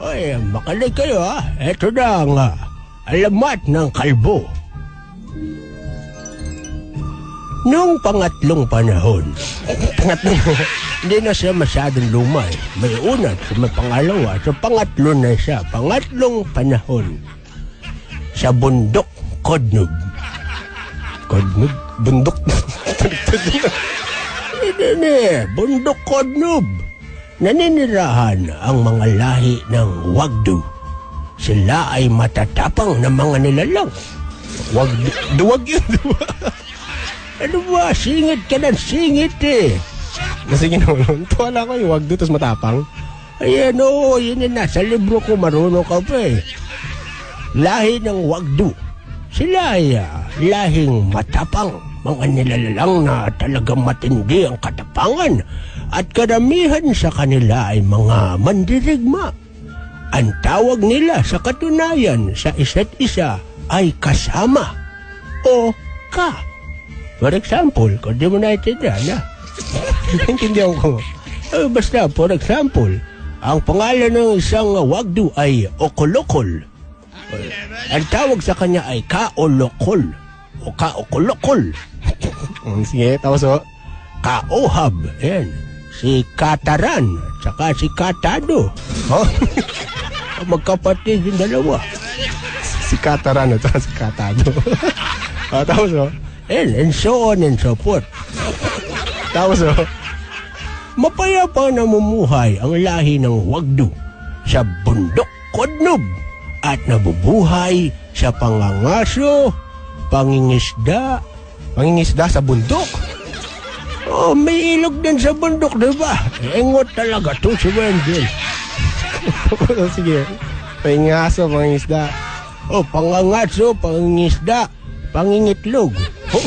Ay, makinig kayo ha. Ito na ang alamat ng kalbo. Noong pangatlong panahon, hindi na siya masyadong luma eh. May una, may pangalawa, so pangatlo na siya. Pangatlong panahon. Sa bundok, Kodnub. Kodnub? Bundok? Hindi, bundok Kodnub. Naninirahan ang mga lahi ng Wagdu. Sila ay matatapang na mga nilalang. Duwag yun, Ano ba? Singit ka ng singit eh. Sige naman, tuwala ko yung Wagdu tapos matapang. Ayan oo, yun na nasa libro ko, marunong ka pa eh. Lahi ng Wagdu. Sila ay lahing matapang. Mga nilalang na talagang matindi ang katapangan. At karamihan sa kanila ay mga mandirigma. Ang tawag nila sa katunayan sa isa't isa ay kasama o ka. For example, kung di mo naintindihan, Naintindihan ko. basta, for example, ang pangalan ng isang Wagdu ay Okolokol. Ang tawag sa kanya ay Kaolokol o Kaokolokol. Sige, tapos Kaohab, yan. Si Kataran, saka si Katado. Oh? Magkapatid yung dalawa. Si Kataran at si Katado. Tapos And so on and so forth. Tapos mapayapa namumuhay ang lahi ng Wagdu sa bundok Kodnub at nabubuhay sa pangangaso, pangingisda. Pangingisda sa bundok? Oh, may ilog din sa bundok, diba? Engot talaga to si Wendell. Sige, pangingaso, pangingisda. Oh, pangangaso, pangingisda, pangingitlog. Oh.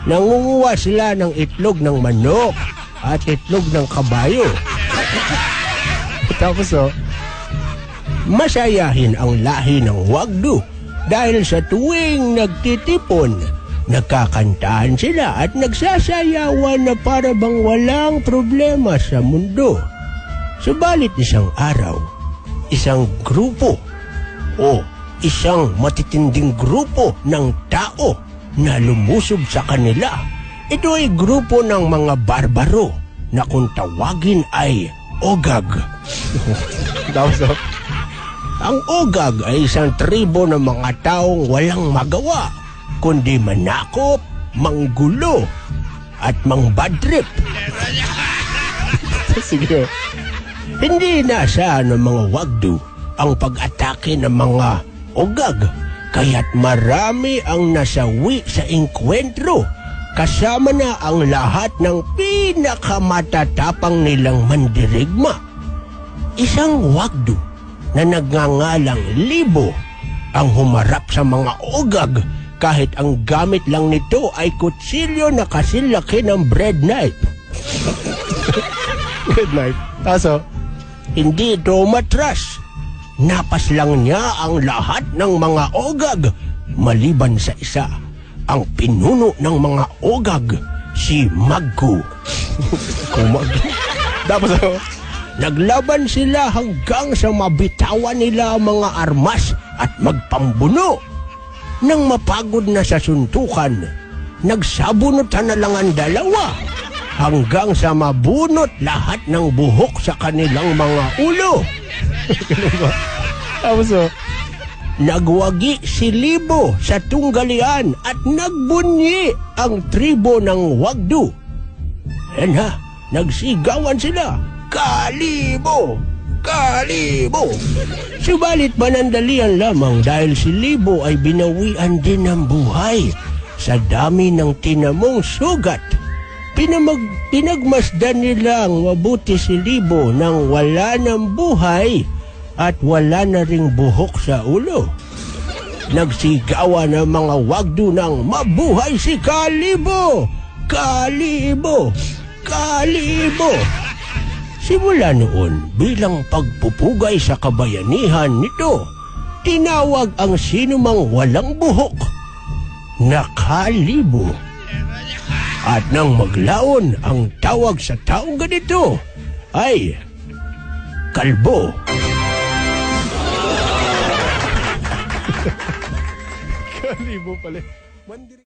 Nangunguha sila ng itlog ng manok at itlog ng kabayo. Tapos masayahin ang lahi ng Wagdu dahil sa tuwing nagtitipon, nagkakantahan sila at nagsasayawan na para bang walang problema sa mundo. Subalit isang araw, isang grupo o isang matitinding grupo ng tao na lumusob sa kanila. Ito ay grupo ng mga barbaro na kung tawagin ay Ogag. Tapos Ang Ogag ay isang tribo ng mga taong walang magawa kundi manakop, manggulo at mangbadtrip. sige. Hindi nasa ng mga Wagdu ang pag-atake ng mga Ogag, kaya't marami ang nasawi sa engkwentro, kasama na ang lahat ng pinakamatatapang nilang mandirigma. Isang Wagdu na nagngangalang Libo ang humarap sa mga Ogag kahit ang gamit lang nito ay kutsilyo na kasilaki ng bread knife. Good night. Tapos Hindi ito umatras. Napas lang niya ang lahat ng mga Ogag maliban sa isa, ang pinuno ng mga Ogag, si Maggu. Tapos Naglaban sila hanggang sa mabitawan nila ang mga armas at magpambuno. Nang mapagod na sa suntukan, nagsabunutan na lang ang dalawa hanggang sa mabunot lahat ng buhok sa kanilang mga ulo. Tapos Nagwagi si Libo sa tunggalian at nagbunyi ang tribo ng Wagdu. Yan ha, nagsigawan sila. Kalibo! Kalibo! Subalit panandalian lamang dahil si Libo ay binawian din ng buhay sa dami ng tinamong sugat. Pinagmasdan nilang mabuti si Libo nang wala ng buhay at wala na ring buhok sa ulo. Nagsigawan ng mga Wagdu ng mabuhay si Kalibo! Kalibo! Kalibo! Simula noon, bilang pagpupugay sa kabayanihan nito, tinawag ang sinumang walang buhok na Kalibo. At nang maglaon ang tawag sa taong ganito ay kalbo. Kalibo pala. Mandiri.